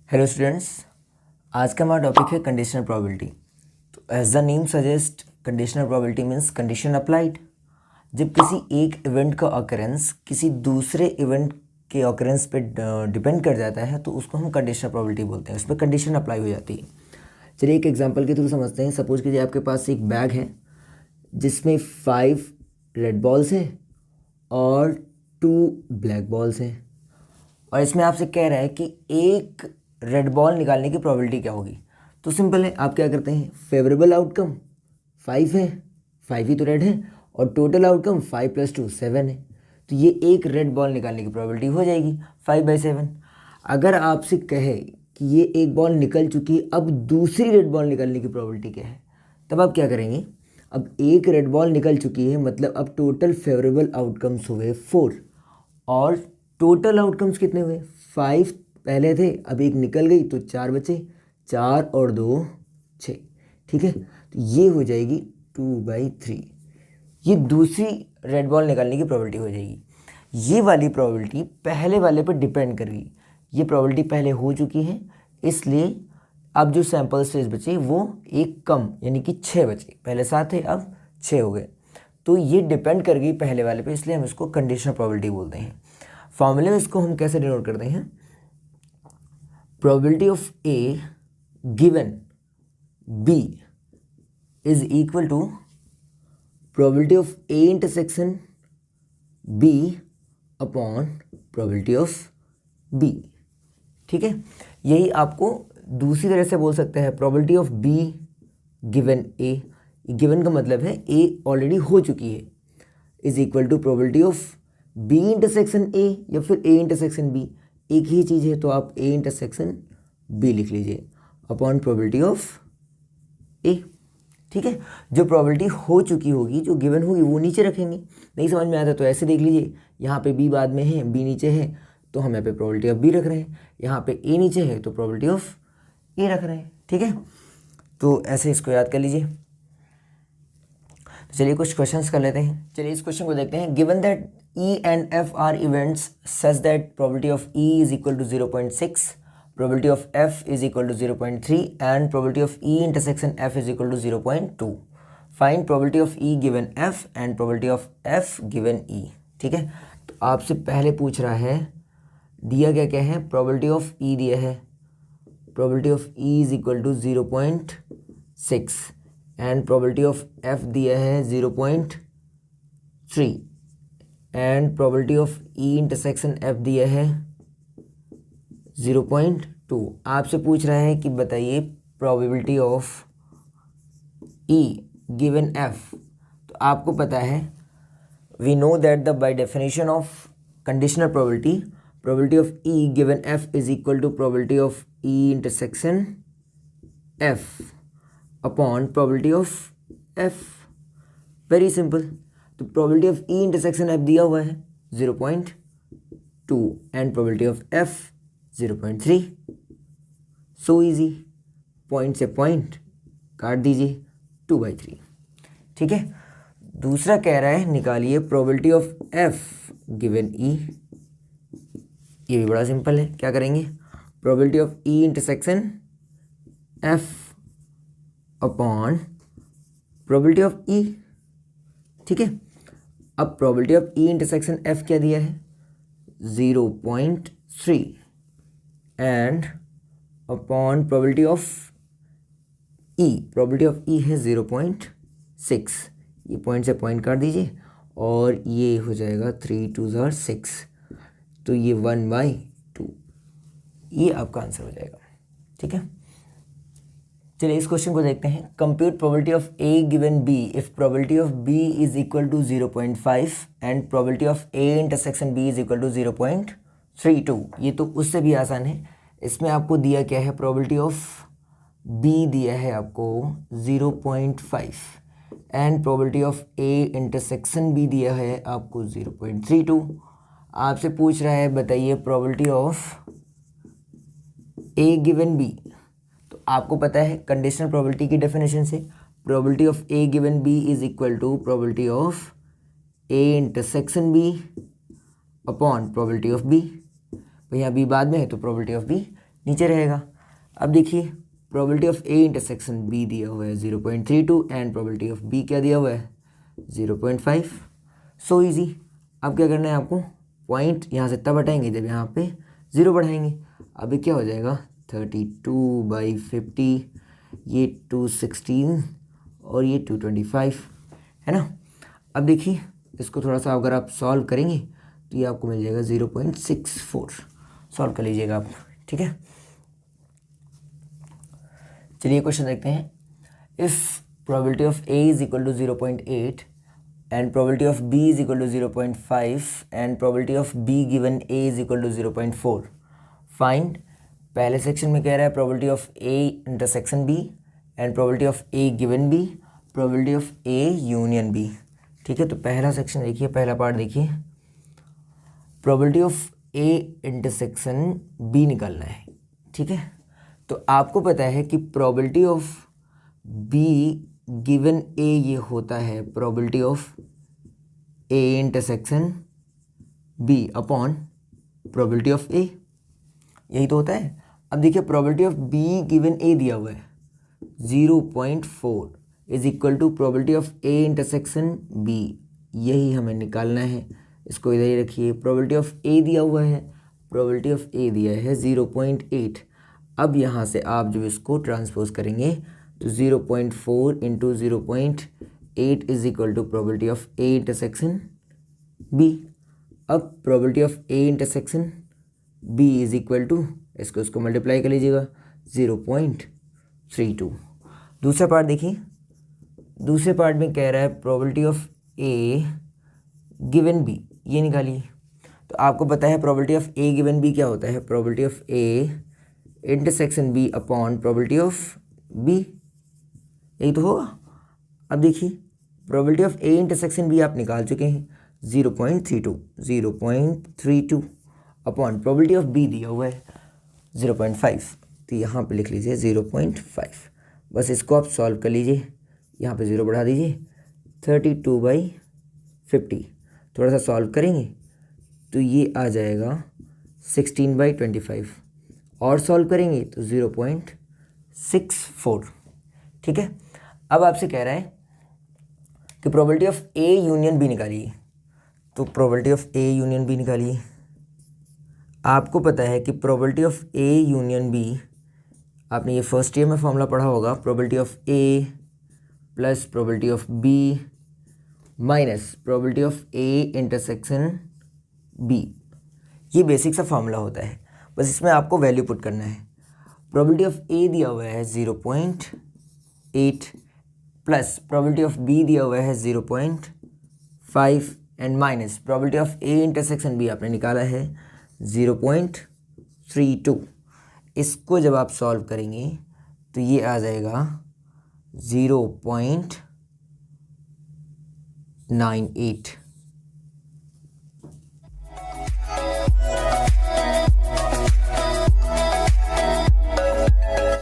Hello students, आज का हमारा टॉपिक है कंडीशनल प्रोबेबिलिटी। तो as the name suggest, conditional probability means condition applied. जब किसी एक इवेंट का ऑकरेंस किसी दूसरे इवेंट के ऑकरेंस पे डिपेंड कर जाता है तो उसको हम कंडीशनल प्रोबेबिलिटी बोलते हैं, उस पर कंडीशन अप्लाई हो जाती है। चलिए एक एग्जांपल के थ्रू समझते हैं। सपोज कीजिए आपके पास एक बैग है जिसमें 5 रेड बॉल्स हैं और 2 ब्लैक बॉल्स हैं, और इसमें आपसे कह रहा है कि एक रेड बॉल निकालने की प्रोबेबिलिटी क्या होगी। तो सिंपल है, आप क्या करते हैं, फेवरेबल आउटकम 5 है, 5 ही तो रेड है, और टोटल आउटकम 5 + 2 7 है। तो ये एक रेड बॉल निकालने की प्रोबेबिलिटी हो जाएगी 5/7। अगर आपसे कहे कि ये एक बॉल निकल चुकी है, अब दूसरी रेड बॉल निकलने की प्रोबेबिलिटी क्या है, तब आप क्या करेंगे। अब एक रेड बॉल निकल चुकी है, मतलब अब टोटल फेवरेबल आउटकम्स हुए 4, और टोटल आउटकम्स कितने हुए, 5 पहले थे, अब एक निकल गई तो 4 बचे, 4 और 2 6। ठीक है, तो ये हो जाएगी 2/3। ये दूसरी रेड बॉल निकालने की प्रोबेबिलिटी हो जाएगी। ये वाली प्रोबेबिलिटी पहले वाले पर डिपेंड करेगी। ये प्रोबेबिलिटी पहले हो चुकी है, इसलिए अब जो सैंपल स्पेस बचे वो एक कम, यानी कि 6 बचे। पहले 7 थे, अब 6 हो गए। तो ये डिपेंड कर गई पहले वाले पे, इसलिए हम इसको कंडीशनल प्रोबेबिलिटी बोलते हैं। फॉर्मूले में इसको हम कैसे डिनोट करते हैं, probability of A given B is equal to probability of A intersection B upon probability of B. ठीक है, यही आपको दूसरी तरह से बोल सकते हैं, probability of B given A. Given का मतलब है ए ऑलरेडी हो चुकी है, is equal to probability of B intersection A या फिर ए इंटरसेक्शन बी, एक ही चीज़ है तो आप ए इंटरसेक्शन बी लिख लीजिए अपॉन प्रोबेबिलिटी ऑफ ए। ठीक है, जो प्रोबेबिलिटी हो चुकी होगी, जो गिवन होगी, वो नीचे रखेंगे। नहीं समझ में आता तो ऐसे देख लीजिए, यहाँ पे बी बाद में है, बी नीचे है, तो हम यहाँ पे प्रोबेबिलिटी ऑफ बी रख रहे हैं। यहाँ पे ए नीचे है तो प्रोबेबिलिटी ऑफ ए रख रहे हैं। ठीक है, तो ऐसे इसको याद कर लीजिए। तो चलिए कुछ क्वेश्चंस कर लेते हैं। चलिए इस क्वेश्चन को देखते हैं। Given that E and F are events such that probability of E is equal to 0.6, probability of F is equal to 0.3 and probability of E intersection F is equal to 0.2. Find probability of E given F and probability of F given E. ठीक है, तो आपसे पहले पूछ रहा है, दिया क्या क्या है, probability of E दिया है, probability of E is equal to 0.6 and probability of F दिया है 0.3 and probability of E intersection F दिया है 0.2। आपसे पूछ रहा है कि बताइए probability of E given F. तो आपको पता है, we know that the by definition of conditional probability, probability of E given F is equal to probability of E intersection F upon probability of F. Very simple. तो probability of E intersection F दिया हुआ है 0.2 and probability of F 0.3। So easy, point से point काट दीजिए, 2/3। ठीक है, दूसरा कह रहा है निकालिए probability of F given E. ये भी बड़ा सिंपल है, क्या करेंगे, probability of E intersection F upon probability of E. ठीक है, अब probability of E intersection F क्या दिया है 0.3 and upon probability of E, probability of E है 0.6। ये पॉइंट से पॉइंट काट दीजिए और ये हो जाएगा 3 2 6, तो ये 1/2, ये आपका आंसर हो जाएगा। ठीक है, चलिए इस क्वेश्चन को देखते हैं। Compute probability of A given B if probability of B is equal to 0.5 and probability of A intersection B is equal to 0.32। ये तो उससे भी आसान है। इसमें आपको दिया क्या है, प्रोबेबिलिटी ऑफ बी दिया है आपको 0.5 and probability of A intersection B दिया है आपको 0.32। आपसे पूछ रहा है बताइए probability of A given B. तो आपको पता है कंडीशनल प्रोबेबिलिटी की डेफिनेशन से, probability of A given B is equal to probability of A intersection B upon probability of B. भैया बी बाद में है तो प्रोबेबिलिटी ऑफ बी नीचे रहेगा। अब देखिए probability of A intersection B दिया हुआ है 0.32 एंड प्रोबेबिलिटी ऑफ बी क्या दिया हुआ है 0.5। So easy. अब क्या करना है आपको, पॉइंट यहाँ से तब हटाएंगे जब यहाँ पे 0 बढ़ाएंगे। अभी क्या हो जाएगा 32/50, ये 216 और ये 225 है ना। अब देखिए इसको थोड़ा सा अगर आप सॉल्व करेंगे तो ये आपको मिल जाएगा 0.64। सॉल्व कर लीजिएगा आप, ठीक है। चलिए क्वेश्चन देखते हैं। If probability of A is equal to 0.8 and probability of B is equal to 0.5 and probability of B given A is equal to 0.4, find. पहले सेक्शन में कह रहा है probability of A intersection B and probability of A given B, probability of A union B, ठीक है। तो पहला section देखिए, पहला पार्ट देखिए, probability of A intersection B निकालना है, ठीक है। तो आपको पता है कि probability of B given A ये होता है probability of A intersection B upon probability of A, यही तो होता है। अब देखिए probability of B given A दिया हुआ है 0.4 is equal to probability of A intersection B, यही हमें निकालना है। इसको इधर ही रखिए। प्रोबेबिलिटी ऑफ ए दिया हुआ है, प्रोबेबिलिटी ऑफ ए दिया है 0.8। अब यहाँ से आप जब इसको ट्रांसपोज करेंगे तो 0.4 into 0.8 is equal to probability of A intersection B. अब probability of A intersection B is equal to, इसको मल्टीप्लाई कर लीजिएगा 0.32। दूसरा पार्ट देखिए, दूसरे पार्ट में कह रहा है probability of A given B, ये निकालिए। तो आपको पता है probability of A given B क्या होता है, probability of A intersection B upon probability of B, यही तो होगा। अब देखिए probability of A intersection B आप निकाल चुके हैं 0.32 अपॉन प्रोबेबिलिटी ऑफ बी दिया हुआ है 0.5, तो यहाँ पे लिख लीजिए 0.5। बस इसको आप सॉल्व कर लीजिए, यहाँ पे 0 बढ़ा दीजिए 32/50। थोड़ा सा सॉल्व करेंगे तो ये आ जाएगा 16/25 और सॉल्व करेंगे तो 0.64, ठीक है। अब आपसे कह रहा है कि probability of A union B निकालिए। तो probability of A union B निकालिए। आपको पता है कि probability of A union B, आपने ये फर्स्ट ईयर में फॉर्मूला पढ़ा होगा, probability of A plus probability of B minus probability of A intersection B. ये बेसिक सा फॉर्मूला होता है, बस इसमें आपको वैल्यू पुट करना है। प्रोबेबिलिटी ऑफ ए दिया हुआ है 0.8 प्लस प्रोबेबिलिटी ऑफ बी दिया हुआ है 0.5 and minus probability of A intersection B आपने निकाला है 0.32। इसको जब आप सॉल्व करेंगे तो ये आ जाएगा 0.98।